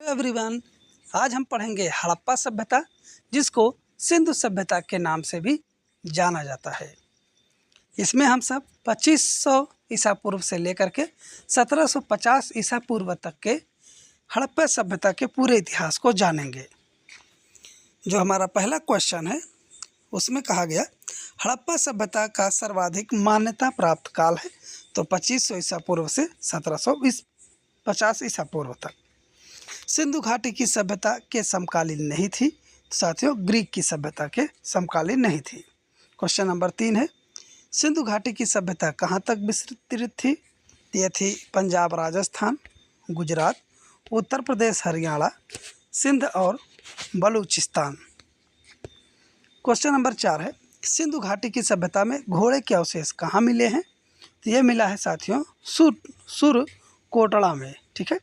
Everyone, आज हम पढ़ेंगे हड़प्पा सभ्यता, जिसको सिंधु सभ्यता के नाम से भी जाना जाता है। इसमें हम सब 2500 ईसा पूर्व से लेकर के 1750 ईसा पूर्व तक के हड़प्पा सभ्यता के पूरे इतिहास को जानेंगे। जो हमारा पहला क्वेश्चन है उसमें कहा गया हड़प्पा सभ्यता का सर्वाधिक मान्यता प्राप्त काल है, तो 2500 ईसा पूर्व से 1750 ईसा पूर्व तक। सिंधु घाटी की सभ्यता के समकालीन नहीं थी, तो साथियों ग्रीक की सभ्यता के समकालीन नहीं थी। क्वेश्चन नंबर 3 है, सिंधु घाटी की सभ्यता कहाँ तक विस्तृत थी? ये थी पंजाब, राजस्थान, गुजरात, उत्तर प्रदेश, हरियाणा, सिंध और बलूचिस्तान। क्वेश्चन नंबर 4 है, सिंधु घाटी की सभ्यता में घोड़े के अवशेष कहाँ मिले हैं? तो ये मिला है साथियों सुरकोटड़ा में। ठीक है।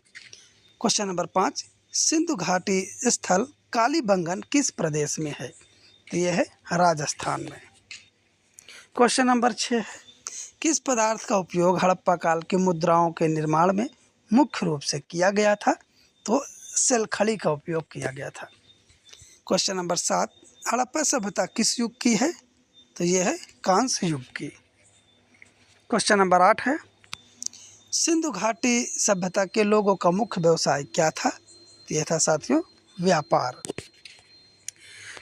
क्वेश्चन नंबर 5, सिंधु घाटी स्थल कालीबंगन किस प्रदेश में है? तो यह है राजस्थान में। क्वेश्चन नंबर 6 है, किस पदार्थ का उपयोग हड़प्पा काल के मुद्राओं के निर्माण में मुख्य रूप से किया गया था? तो सेलखड़ी का उपयोग किया गया था। क्वेश्चन नंबर 7, हड़प्पा सभ्यता किस युग की है? तो यह है कांस्य युग की। क्वेश्चन नंबर 8 है, सिंधु घाटी सभ्यता के लोगों का मुख्य व्यवसाय क्या था? तो यह था साथियों व्यापार।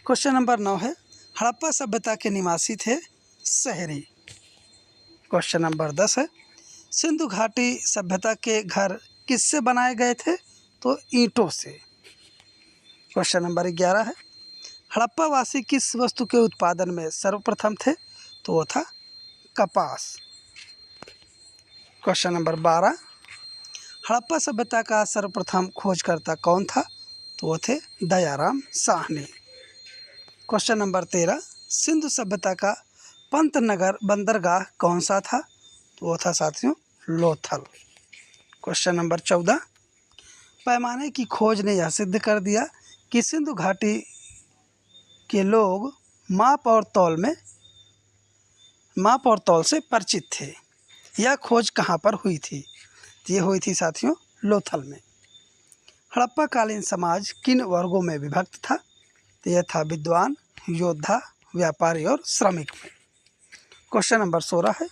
क्वेश्चन नंबर 9 है, हड़प्पा सभ्यता के निवासी थे शहरी। क्वेश्चन नंबर 10 है, सिंधु घाटी सभ्यता के घर किससे बनाए गए थे? तो ईंटों से। क्वेश्चन नंबर 11 है, हड़प्पा वासी किस वस्तु के उत्पादन में सर्वप्रथम थे? तो वो था कपास। क्वेश्चन नंबर 12, हड़प्पा सभ्यता का सर्वप्रथम खोजकर्ता कौन था? तो वो थे दयाराम साहनी। क्वेश्चन नंबर 13, सिंधु सभ्यता का पंतनगर बंदरगाह कौन सा था? तो वो था साथियों लोथल। क्वेश्चन नंबर 14, पैमाने की खोज ने यह सिद्ध कर दिया कि सिंधु घाटी के लोग माप और तौल से परिचित थे। यह खोज कहाँ पर हुई थी? ये हुई थी साथियों लोथल में। हड़प्पा कालीन समाज किन वर्गों में विभक्त था? तो यह था विद्वान, योद्धा, व्यापारी और श्रमिक में। क्वेश्चन नंबर 16 है,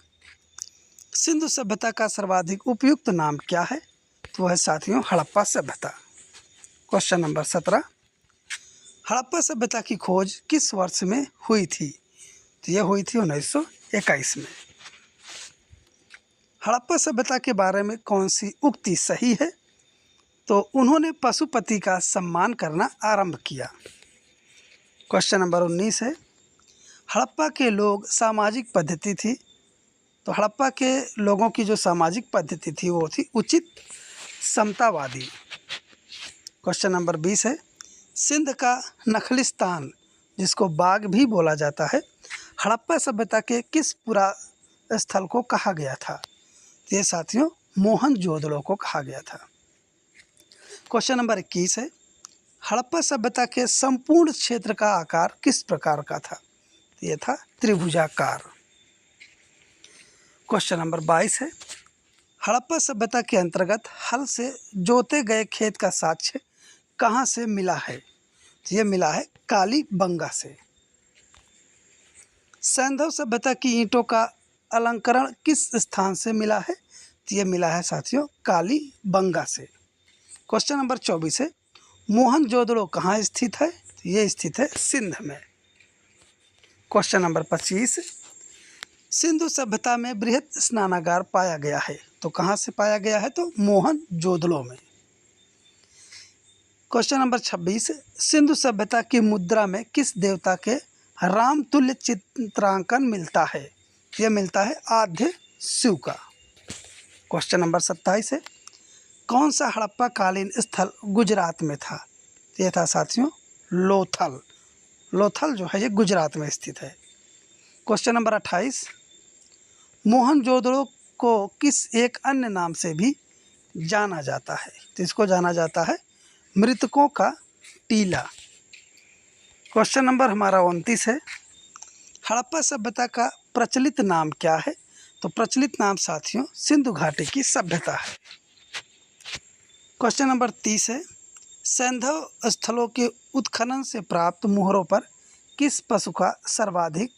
सिंधु सभ्यता का सर्वाधिक उपयुक्त नाम क्या है? तो वह है साथियों हड़प्पा सभ्यता। क्वेश्चन नंबर 17, हड़प्पा सभ्यता की खोज किस वर्ष में हुई थी? तो यह हुई थी 1921 में। हड़प्पा सभ्यता के बारे में कौन सी उक्ति सही है? तो उन्होंने पशुपति का सम्मान करना आरंभ किया। क्वेश्चन नंबर 19 है, हड़प्पा के लोग सामाजिक पद्धति थी। तो हड़प्पा के लोगों की जो सामाजिक पद्धति थी वो थी उचित समतावादी। क्वेश्चन नंबर 20 है, सिंध का नखलिस्तान, जिसको बाग भी बोला जाता है, हड़प्पा सभ्यता के किस पुरा स्थल को कहा गया था? तो ये साथियों मोहनजोदड़ो को कहा गया था। क्वेश्चन नंबर 21 है, हड़प्पा सभ्यता के संपूर्ण क्षेत्र का आकार किस प्रकार का था? तो ये था त्रिभुजाकार। क्वेश्चन नंबर 22 है, हड़प्पा सभ्यता के अंतर्गत हल से जोते गए खेत का साक्ष्य कहाँ से मिला है? तो ये मिला है कालीबंगा से। सैंधव सभ्यता की ईंटों का अलंकरण किस स्थान से मिला है? तो ये मिला है साथियों कालीबंगा से। क्वेश्चन नंबर 24 है, मोहनजोदड़ो कहाँ स्थित है? तो ये स्थित है सिंध में। क्वेश्चन नंबर 25, सिंधु सभ्यता में बृहत स्नानागार पाया गया है। तो कहाँ से पाया गया है? तो मोहनजोदड़ो में। क्वेश्चन नंबर 26, सिंधु सभ्यता की मुद्रा में किस देवता के रामतुल्य चित्रांकन मिलता है? यह मिलता है आद्य शिव का। क्वेश्चन नंबर 27 है, कौन सा हड़प्पा कालीन स्थल गुजरात में था? यह था साथियों लोथल। लोथल जो है ये गुजरात में स्थित है। क्वेश्चन नंबर 28, मोहनजोदड़ो को किस एक अन्य नाम से भी जाना जाता है? तो इसको जाना जाता है मृतकों का टीला। क्वेश्चन नंबर हमारा 29 है, हड़प्पा सभ्यता का प्रचलित नाम क्या है? तो प्रचलित नाम साथियों सिंधु घाटी की सभ्यता है। क्वेश्चन नंबर 30 है, सैंधव स्थलों के उत्खनन से प्राप्त मोहरों पर किस पशु का सर्वाधिक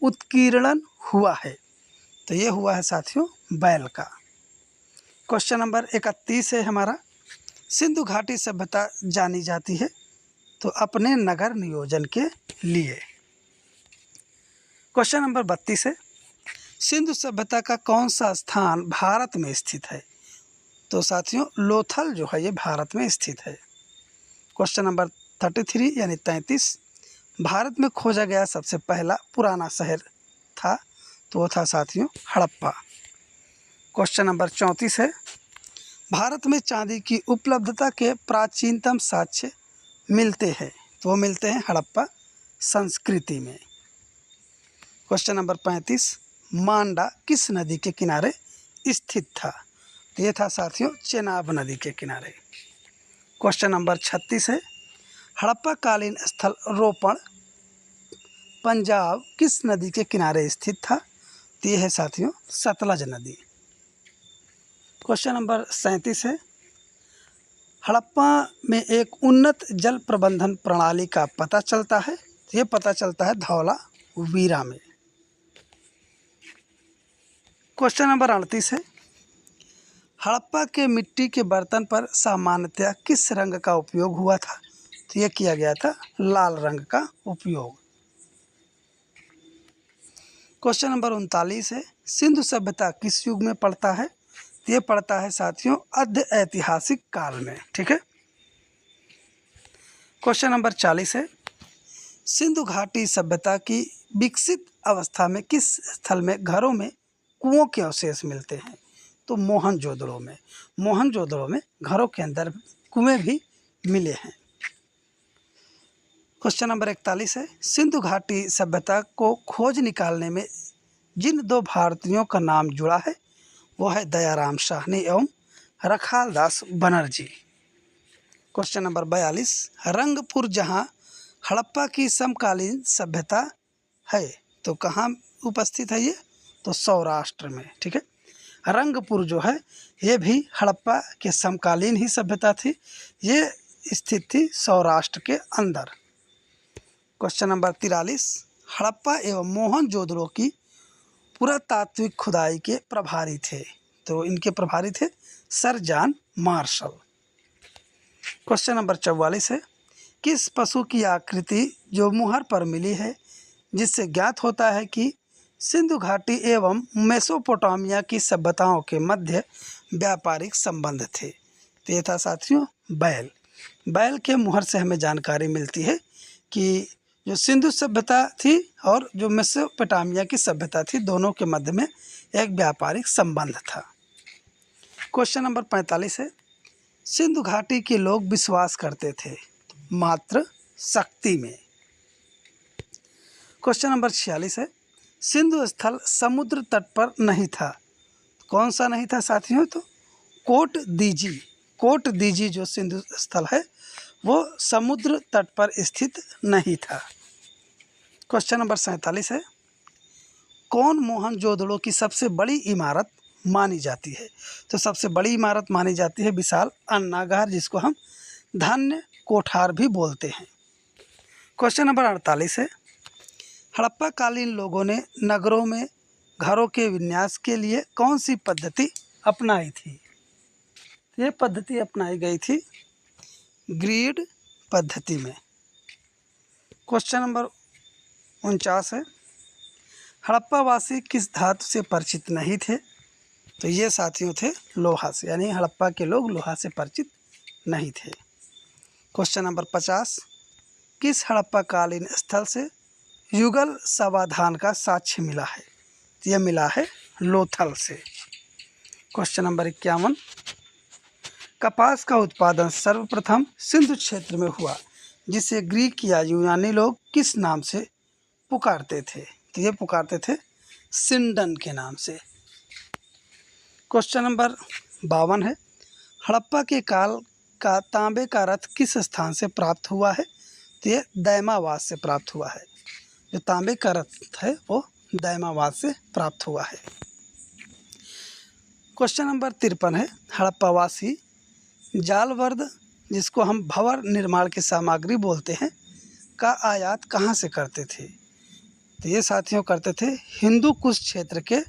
उत्कीर्णन हुआ है? तो ये हुआ है साथियों बैल का। क्वेश्चन नंबर 31 है हमारा, सिंधु घाटी सभ्यता जानी जाती है तो अपने नगर नियोजन के लिए। क्वेश्चन नंबर 32 है, सिंधु सभ्यता का कौन सा स्थान भारत में स्थित है? तो साथियों लोथल जो है ये भारत में स्थित है। क्वेश्चन नंबर 33 यानी 33, भारत में खोजा गया सबसे पहला पुराना शहर था तो वो था साथियों हड़प्पा। क्वेश्चन नंबर 34 है, भारत में चांदी की उपलब्धता के प्राचीनतम साक्ष्य मिलते हैं तो वो मिलते हैं हड़प्पा संस्कृति में। क्वेश्चन नंबर 35, मांडा किस नदी के किनारे स्थित था? तो ये था साथियों चेनाब नदी के किनारे। क्वेश्चन नंबर 36 है, हड़प्पा कालीन स्थल रोपण पंजाब किस नदी के किनारे स्थित था? तो ये है साथियों सतलज नदी। क्वेश्चन नंबर 37 है, हड़प्पा में एक उन्नत जल प्रबंधन प्रणाली का पता चलता है तो ये पता चलता है धौला वीरा में। क्वेश्चन नंबर 38 है, हड़प्पा के मिट्टी के बर्तन पर सामान्यतया किस रंग का उपयोग हुआ था? तो यह किया गया था लाल रंग का उपयोग। क्वेश्चन नंबर 39 है, सिंधु सभ्यता किस युग में पड़ता है? तो ये पड़ता है साथियों अर्ध ऐतिहासिक काल में। ठीक है। क्वेश्चन नंबर 40 है, सिंधु घाटी सभ्यता की विकसित अवस्था में किस स्थल में घरों में कुओं के अवशेष मिलते हैं? तो मोहनजोदड़ो में। मोहनजोदड़ो में घरों के अंदर कुएं भी मिले हैं। क्वेश्चन नंबर 41 है, सिंधु घाटी सभ्यता को खोज निकालने में जिन दो भारतीयों का नाम जुड़ा है वो है दयाराम साहनी एवं रखाल दास बनर्जी। क्वेश्चन नंबर 42, रंगपुर जहां हड़प्पा की समकालीन सभ्यता है तो कहाँ उपस्थित है ये? तो सौराष्ट्र में। ठीक है। रंगपुर जो है ये भी हड़प्पा के समकालीन ही सभ्यता थी, ये स्थित थी सौराष्ट्र के अंदर। क्वेश्चन नंबर 43, हड़प्पा एवं मोहनजोदड़ो की पुरातात्विक खुदाई के प्रभारी थे तो इनके प्रभारी थे sir John Marshall. Question number 44 है, किस पशु की आकृति जो मुहर पर मिली है जिससे ज्ञात होता है कि सिंधु घाटी एवं मेसोपोटामिया की सभ्यताओं के मध्य व्यापारिक संबंध थे? तो ये था साथियों बैल। बैल के मुहर से हमें जानकारी मिलती है कि जो सिंधु सभ्यता थी और जो मेसोपोटामिया की सभ्यता थी दोनों के मध्य में एक व्यापारिक संबंध था। क्वेश्चन नंबर 45 है, सिंधु घाटी के लोग विश्वास करते थे मात्र शक्ति में। क्वेश्चन नंबर 46 है, सिंधु स्थल समुद्र तट पर नहीं था। कौन सा नहीं था साथियों? तो कोट दीजी। कोट दीजी जो सिंधु स्थल है वो समुद्र तट पर स्थित नहीं था। क्वेश्चन नंबर 47 है, कौन मोहनजोदड़ो की सबसे बड़ी इमारत मानी जाती है? तो सबसे बड़ी इमारत मानी जाती है विशाल अन्नागार जिसको हम धन्य कोठार भी बोलते हैं। क्वेश्चन नंबर 48 है, हड़प्पा कालीन लोगों ने नगरों में घरों के विन्यास के लिए कौन सी पद्धति अपनाई थी? ये पद्धति अपनाई गई थी ग्रिड पद्धति में। क्वेश्चन नंबर 49 है, हड़प्पा वासी किस धातु से परिचित नहीं थे? तो ये साथियों थे लोहा से, यानी हड़प्पा के लोग लोहा से परिचित नहीं थे। क्वेश्चन नंबर 50, किस हड़प्पा कालीन स्थल से युगल समाधान का साक्ष्य मिला है? तो यह मिला है लोथल से। क्वेश्चन नंबर 51, कपास का उत्पादन सर्वप्रथम सिंधु क्षेत्र में हुआ जिसे ग्रीक या यूनानी लोग किस नाम से पुकारते थे? तो ये पुकारते थे सिंडन के नाम से। क्वेश्चन नंबर 52 है, हड़प्पा के काल का तांबे का रथ किस स्थान से प्राप्त हुआ है? तो ये दैमावाद से प्राप्त हुआ है। जो तांबे का रथ है वो दैमावाद से प्राप्त हुआ है। क्वेश्चन नंबर 53 है, हड़प्पावासी जालवर्द जिसको हम भवन निर्माण की सामग्री बोलते हैं, का आयात कहाँ से करते थे? तो ये साथियों करते थे हिंदू कुश क्षेत्र के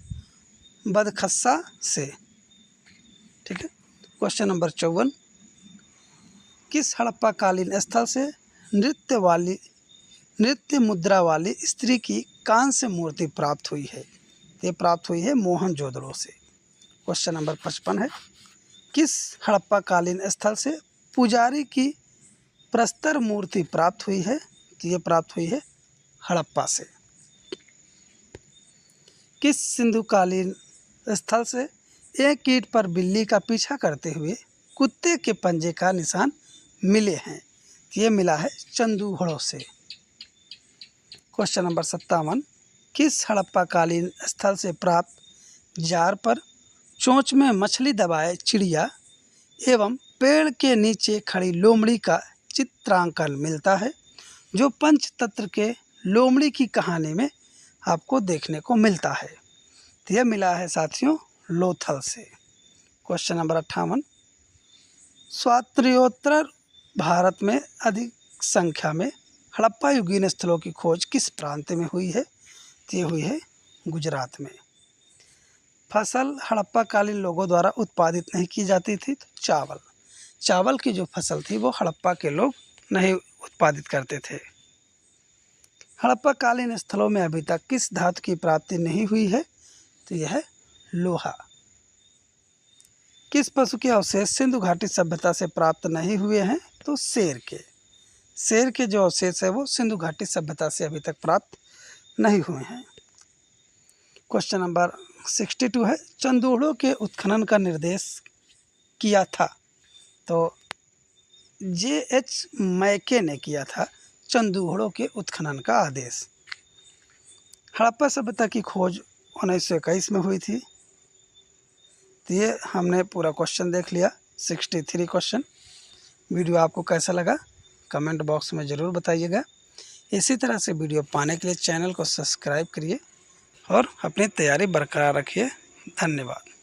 बदखस्सा से। ठीक है। क्वेश्चन नंबर 54, किस हड़प्पा कालीन स्थल से नृत्य मुद्रा वाली स्त्री की कांस्य मूर्ति प्राप्त हुई है? ये प्राप्त हुई है मोहनजोदड़ो से। क्वेश्चन नंबर 55 है, किस हड़प्पा कालीन स्थल से पुजारी की प्रस्तर मूर्ति प्राप्त हुई है? तो ये प्राप्त हुई है हड़प्पा से। किस सिंधुकालीन स्थल से एक कीट पर बिल्ली का पीछा करते हुए कुत्ते के पंजे का निशान मिले हैं? ये मिला है चंदूगढ़ से। क्वेश्चन नंबर 57, किस हड़प्पा कालीन स्थल से प्राप्त जार पर चोंच में मछली दबाए चिड़िया एवं पेड़ के नीचे खड़ी लोमड़ी का चित्रांकन मिलता है, जो पंचतंत्र के लोमड़ी की कहानी में आपको देखने को मिलता है? तो यह मिला है साथियों लोथल से। क्वेश्चन नंबर 58, स्वातंत्र्योत्तर भारत में अधिक संख्या में हड़प्पा युगीन स्थलों की खोज किस प्रांत में हुई है? तो ये हुई है गुजरात में। फसल हड़प्पा कालीन लोगों द्वारा उत्पादित नहीं की जाती थी, तो चावल की जो फसल थी वो हड़प्पा के लोग नहीं उत्पादित करते थे। हड़प्पा कालीन स्थलों में अभी तक किस धातु की प्राप्ति नहीं हुई है? तो यह है लोहा। किस पशु के अवशेष सिंधु घाटी सभ्यता से प्राप्त नहीं हुए हैं? तो शेर के जो अवशेष है वो सिंधु घाटी सभ्यता से अभी तक प्राप्त नहीं हुए हैं। क्वेश्चन नंबर 62 है, चंदूड़ों के उत्खनन का निर्देश किया था? तो J.H. मैके ने किया था चंदूड़ों के उत्खनन का आदेश। हड़प्पा सभ्यता की खोज 1921 में हुई थी। तो ये हमने पूरा क्वेश्चन देख लिया, 63 क्वेश्चन। वीडियो आपको कैसा लगा कमेंट बॉक्स में ज़रूर बताइएगा। इसी तरह से वीडियो पाने के लिए चैनल को सब्सक्राइब करिए और अपनी तैयारी बरकरार रखिए। धन्यवाद।